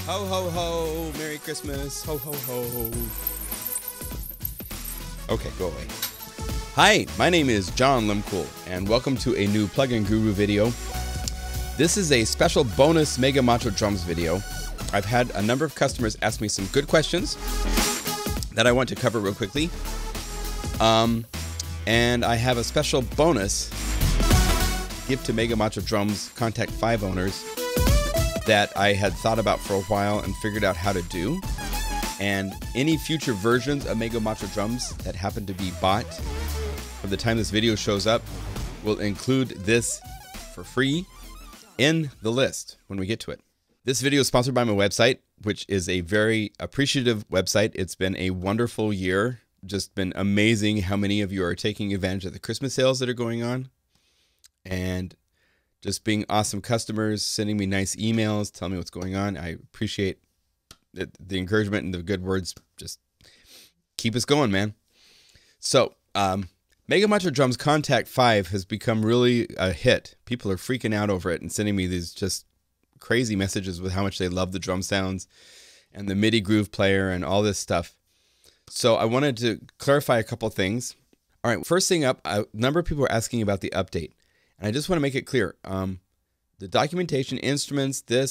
Ho, ho, ho. Merry Christmas. Ho, ho, ho. Okay, go away. Hi, my name is John Limcool, and welcome to a new Plugin Guru video. This is a special bonus Mega Macho Drums video. I've had a number of customers ask me some good questions that I want to cover real quickly. And I have a special bonus give to Mega Macho Drums Kontakt 5 owners that I had thought about for a while and figured out how to do. And any future versions of Mega Macho Drums that happen to be bought from the time this video shows up will include this for free in the list when we get to it. This video is sponsored by my website, which is a very appreciative website. It's been a wonderful year. Just been amazing how many of you are taking advantage of the Christmas sales that are going on. And just being awesome customers, sending me nice emails, telling me what's going on. I appreciate the encouragement and the good words. Just keep us going, man. So, Mega Macho Drums Kontakt 5 has become really a hit. People are freaking out over it and sending me these just crazy messages with how much they love the drum sounds and the MIDI groove player and all this stuff. So I wanted to clarify a couple things. All right, first thing up, a number of people are asking about the update. And I just want to make it clear, the documentation, instruments, there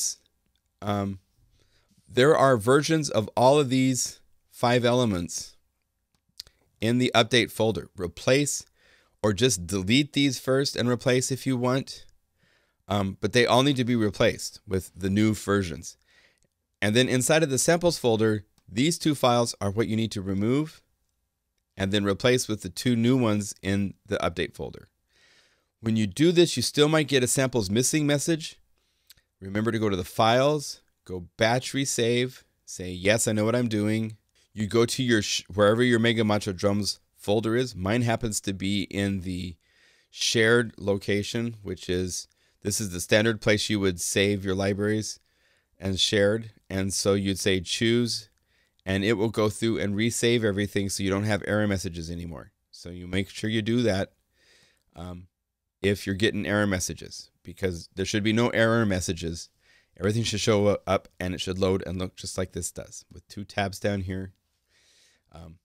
are versions of all of these 5 elements in the update folder. Replace or just delete these first and replace if you want. But they all need to be replaced with the new versions. And then inside of the samples folder, these 2 files are what you need to remove and then replace with the 2 new ones in the update folder. When you do this, you still might get a samples missing message. Remember to go to the files, go batch resave, say, yes, I know what I'm doing. You go to your, wherever your Mega Macho Drums folder is. Mine happens to be in the shared location, which is, this is the standard place you would save your libraries and shared. And so you'd say choose, and it will go through and resave everything so you don't have error messages anymore. So you make sure you do that. If you're getting error messages, because there should be no error messages. Everything should show up and it should load and look just like this does with 2 tabs down here.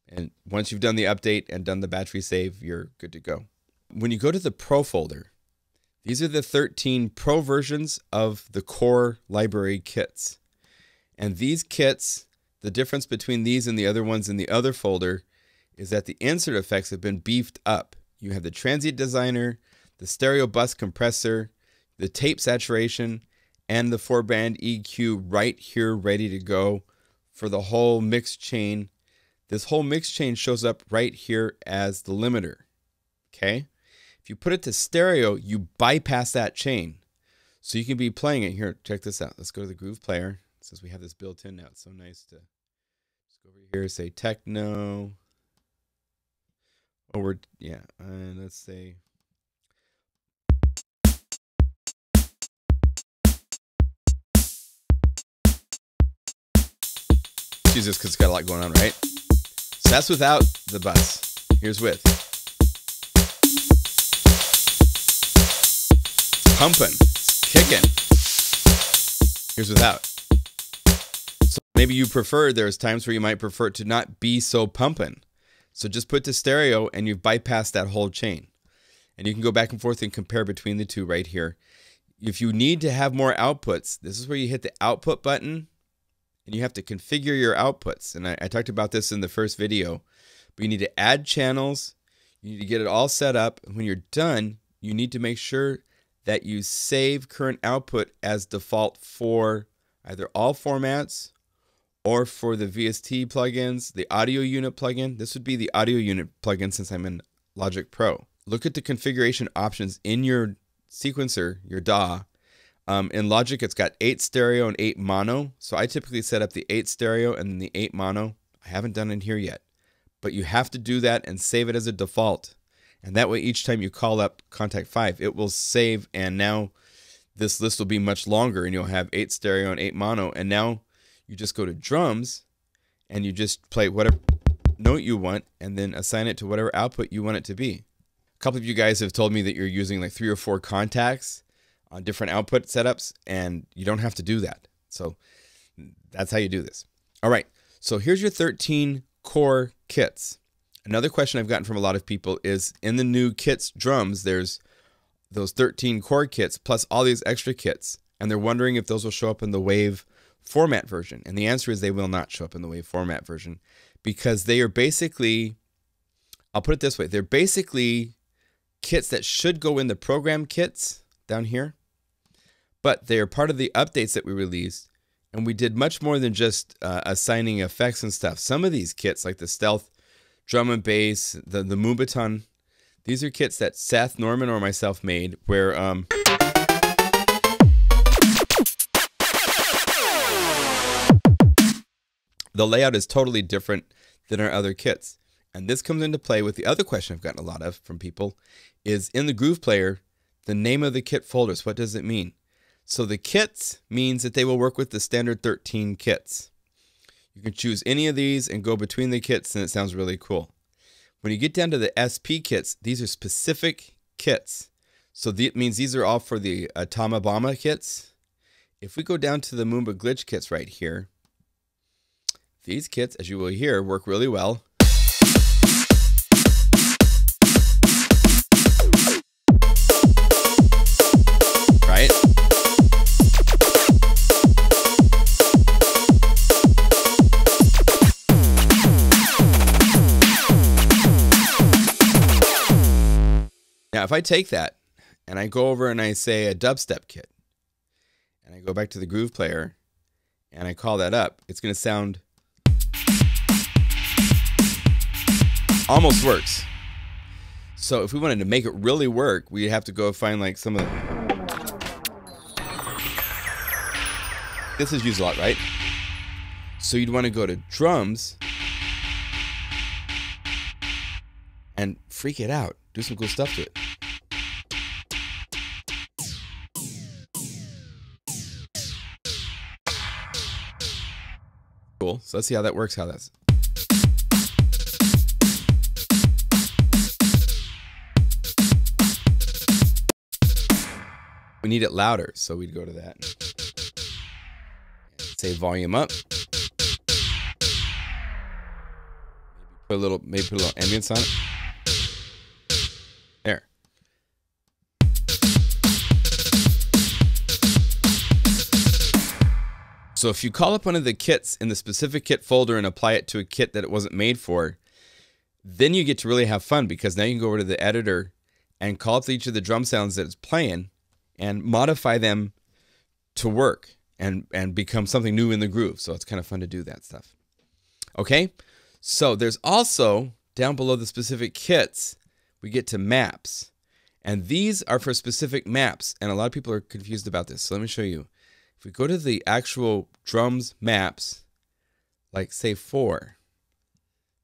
And once you've done the update and done the batch resave, you're good to go. When you go to the Pro folder, these are the 13 Pro versions of the core library kits. And these kits, the difference between these and the other ones in the other folder is that the insert effects have been beefed up. You have the transient designer, the stereo bus compressor, the tape saturation, and the 4-band EQ right here ready to go for the whole mix chain. This whole mix chain shows up right here as the limiter. Okay? If you put it to stereo, you bypass that chain. So you can be playing it. Here, check this out. Let's go to the groove player. Since we have this built in now, it's so nice to just go over here, say techno. Oh, and let's say Jesus, because it's got a lot going on, right? So that's without the bus. Here's with. It's pumping. It's kicking. Here's without. So maybe you prefer, there's times where you might prefer it to not be so pumping. So just put to stereo and you've bypassed that whole chain. And you can go back and forth and compare between the 2 right here. If you need to have more outputs, this is where you hit the output button. And you have to configure your outputs. And I talked about this in the first video. But you need to add channels. You need to get it all set up. And when you're done, you need to make sure that you save current output as default for either all formats or for the VST plugins, the audio unit plugin. This would be the audio unit plugin since I'm in Logic Pro. Look at the configuration options in your sequencer, your DAW. In Logic, it's got 8 stereo and 8 mono. So I typically set up the 8 stereo and the 8 mono. I haven't done it here yet. But you have to do that and save it as a default. And that way, each time you call up Kontakt 5, it will save. And now this list will be much longer. And you'll have 8 stereo and 8 mono. And now you just go to drums and you just play whatever note you want and then assign it to whatever output you want it to be. A couple of you guys have told me that you're using like 3 or 4 contacts on different output setups, and you don't have to do that. So That's how you do this. All right, so here's your 13 core kits. Another question I've gotten from a lot of people is, in the new kits drums, there's those 13 core kits plus all these extra kits, and they're wondering if those will show up in the WAV format version. And the answer is they will not show up in the WAV format version, because they are basically, I'll put it this way, they're basically kits that should go in the program kits down here, but they are part of the updates that we released, and we did much more than just assigning effects and stuff. Some of these kits, like the Stealth Drum and Bass, the Moombahton, these are kits that Seth, Norman, or myself made, where the layout is totally different than our other kits. And this comes into play with the other question I've gotten a lot of from people is, in the Groove Player, the name of the kit folders, what does it mean? So the kits means that they will work with the standard 13 kits. You can choose any of these and go between the kits, and it sounds really cool. When you get down to the SP kits, these are specific kits. So that means these are all for the Tamabama kits. If we go down to the Moomba Glitch kits right here, these kits, as you will hear, work really well. Right? Now, if I take that and I go over and I say a dubstep kit, and I go back to the Groove Player and I call that up, it's going to sound almost works. So if we wanted to make it really work, we'd have to go find like some of the... This is used a lot, right? So you'd want to go to drums and freak it out. Do some cool stuff to it. Cool. So let's see how that works. How that's... We need it louder, so we'd go to that. Say volume up. Maybe put a little ambience on it. There. So if you call up one of the kits in the specific kit folder and apply it to a kit that it wasn't made for, then you get to really have fun, because now you can go over to the editor and call up each of the drum sounds that it's playing and modify them to work and become something new in the groove. So it's kind of fun to do that stuff. Okay, so there's also, down below the specific kits, we get to maps. And these are for specific maps, and a lot of people are confused about this. So let me show you. If we go to the actual drums maps, like say 4,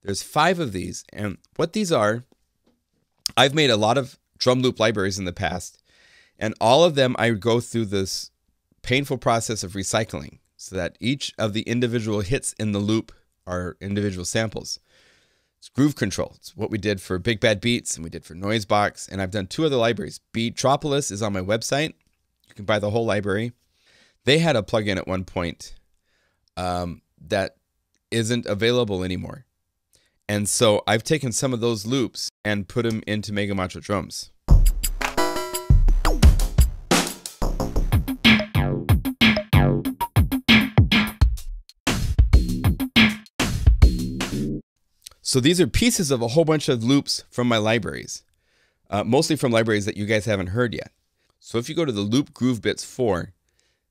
there's 5 of these. And what these are, I've made a lot of drum loop libraries in the past, and all of them I go through this painful process of recycling so that each of the individual hits in the loop are individual samples. It's groove control. It's what we did for Big Bad Beats and we did for Noisebox, and I've done 2 other libraries. Beatropolis is on my website. You can buy the whole library. They had a plugin at one point that isn't available anymore. And so I've taken some of those loops and put them into Mega Mantra drums. So these are pieces of a whole bunch of loops from my libraries, mostly from libraries that you guys haven't heard yet. So if you go to the Loop Groove Bits 4,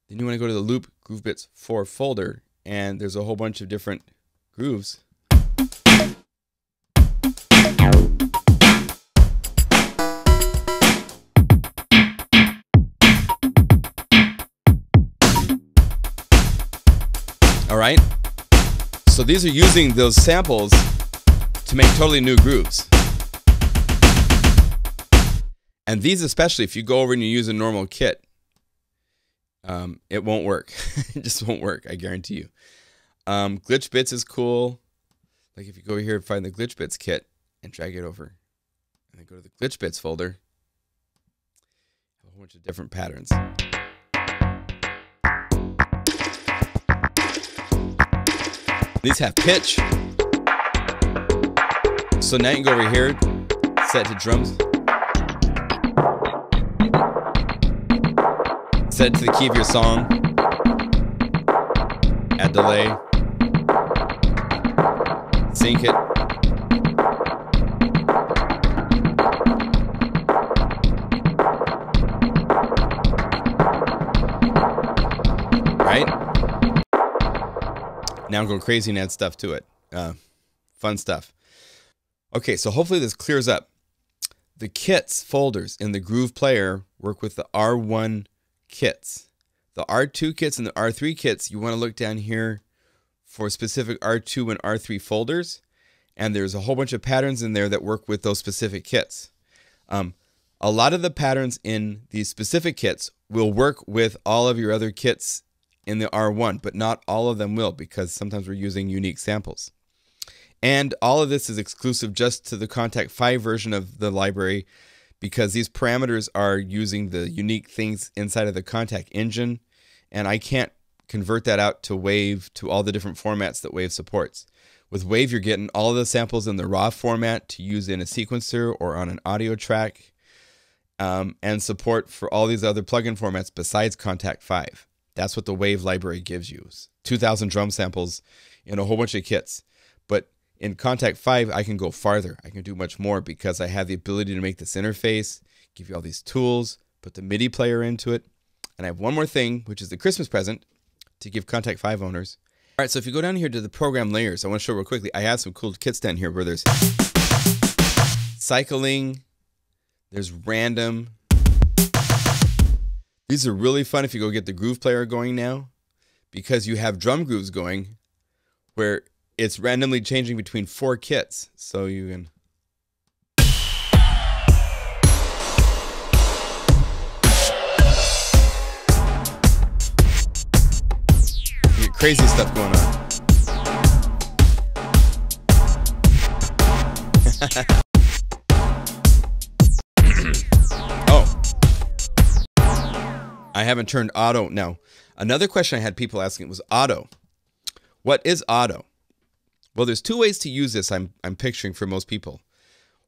then you want to go to the Loop Groove Bits 4 folder, and there's a whole bunch of different grooves. All right. So these are using those samples to make totally new grooves. And these especially, if you go over and you use a normal kit, it won't work. It just won't work, I guarantee you. Glitch Bits is cool. Like if you go here and find the Glitch Bits kit and drag it over, and then go to the Glitch Bits folder, have a whole bunch of different patterns. These have pitch. So now you can go over here, set to drums. Set it to the key of your song. Add delay. Sync it. Right? Now I'm going crazy and add stuff to it. Fun stuff. Okay, so hopefully this clears up. The kits folders in the Groove Player work with the R1 kits. The R2 kits and the R3 kits, you want to look down here for specific R2 and R3 folders. And there's a whole bunch of patterns in there that work with those specific kits. A lot of the patterns in these specific kits will work with all of your other kits in the R1, but not all of them will, because sometimes we're using unique samples. And all of this is exclusive just to the Kontakt 5 version of the library, because these parameters are using the unique things inside of the Kontakt engine, and I can't convert that out to Wave to all the different formats that Wave supports. With Wave, you're getting all of the samples in the raw format to use in a sequencer or on an audio track, and support for all these other plugin formats besides Kontakt 5. That's what the Wave library gives you. 2,000 drum samples in a whole bunch of kits. But in Kontakt 5, I can go farther. I can do much more because I have the ability to make this interface, give you all these tools, put the MIDI player into it. And I have one more thing, which is the Christmas present to give Kontakt 5 owners. All right, so if you go down here to the program layers, I want to show real quickly. I have some cool kits down here where there's cycling, there's random. These are really fun if you go get the Groove Player going now, because you have drum grooves going where it's randomly changing between 4 kits. So you can you get crazy stuff going on. Oh, I haven't turned auto. Now, another question I had people asking was auto. What is auto? Well, there's 2 ways to use this I'm picturing for most people.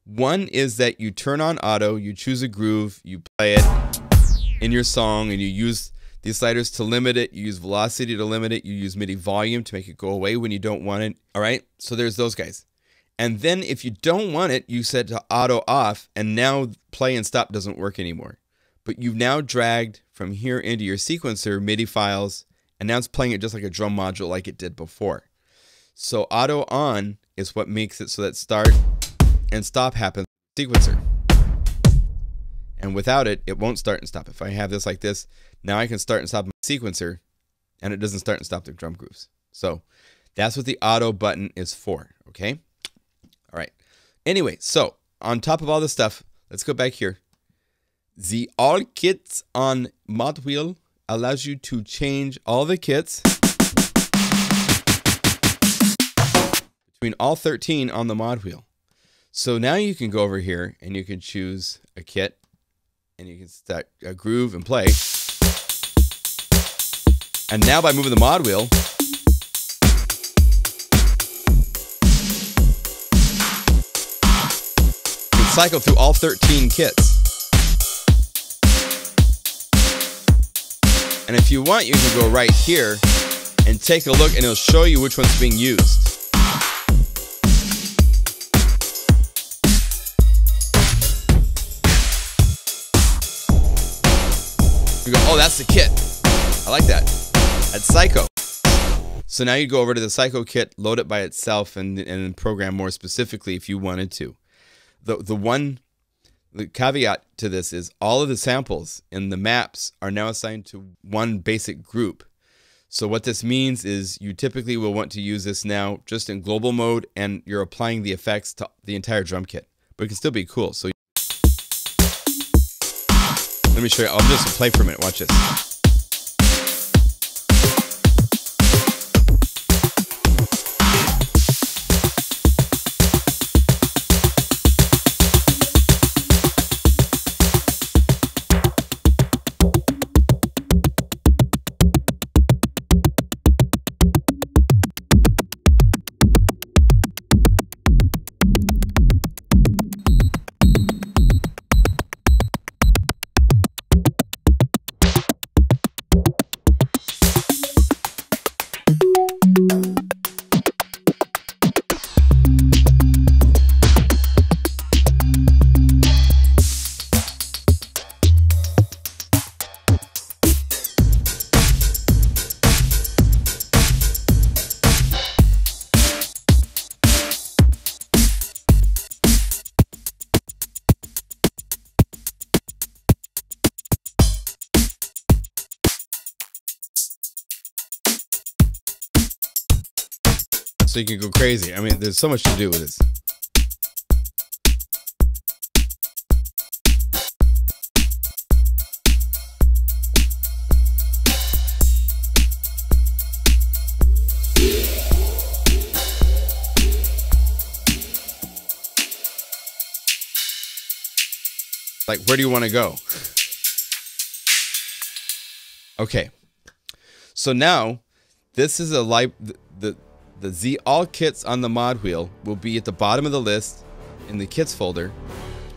One is that you turn on auto, you choose a groove, you play it in your song, and you use these sliders to limit it, you use velocity to limit it, you use MIDI volume to make it go away when you don't want it. All right, so there's those guys. And then if you don't want it, you set to auto off, and now play and stop doesn't work anymore. But you've now dragged from here into your sequencer MIDI files, and now it's playing it just like a drum module like it did before. So auto on is what makes it so that start and stop happens in the sequencer. And without it, it won't start and stop. If I have this like this, now I can start and stop my sequencer, and it doesn't start and stop the drum grooves. So that's what the auto button is for, okay? All right. Anyway, so on top of all this stuff, let's go back here. The All Kits on Mod Wheel allows you to change all the kits between all 13 on the mod wheel. So now you can go over here and you can choose a kit and you can start a groove and play. And now by moving the mod wheel, you can cycle through all 13 kits. And if you want, you can go right here and take a look and it'll show you which one's being used. You go, oh, that's the kit. I like that. That's Psycho. So now you go over to the Psycho kit, load it by itself, and program more specifically if you wanted to. The caveat to this is all of the samples in the maps are now assigned to one basic group. So what this means is you typically will want to use this now just in global mode, and you're applying the effects to the entire drum kit. But it can still be cool. So let me show you. I'll just play for a minute. Watch this. so you can go crazy. I mean, there's so much to do with this. Like, where do you want to go? Okay. So now, this is a the Z all kits on the mod wheel will be at the bottom of the list in the kits folder,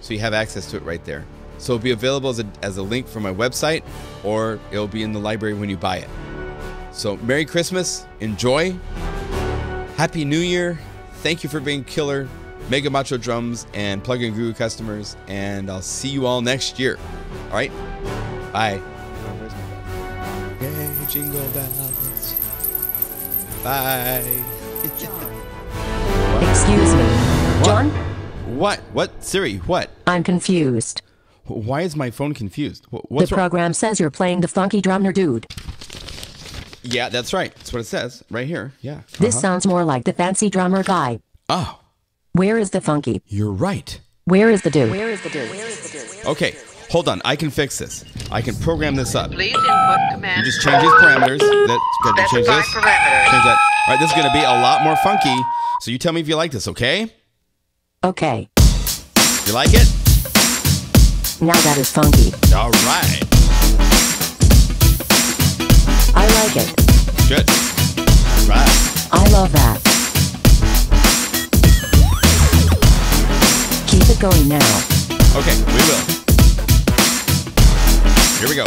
so you have access to it right there. So it'll be available as a link from my website, or it'll be in the library when you buy it. So Merry Christmas, enjoy, Happy New Year, thank you for being killer Mega Macho Drums and Plug-in Guru customers, and I'll see you all next year. All right, bye. Hey, jingle bells. Bye. Excuse me, John? What? What? Siri, what? I'm confused. Why is my phone confused? What's the wrong? program says you're playing the funky drummer dude. Yeah, that's right. That's what it says right here. Yeah. This sounds more like the fancy drummer guy. Oh. Where is the funky? You're right. Where is the dude? Okay, hold on. I can fix this. I can program this up. Please input command. You just change these parameters. That's good. Change this. Parameters. Change that. All right, this is going to be a lot more funky. So you tell me if you like this, okay? Okay. You like it? Now that is funky. All right. I like it. Good. All right. I love that. Keep it going now. Okay, we will. Here we go.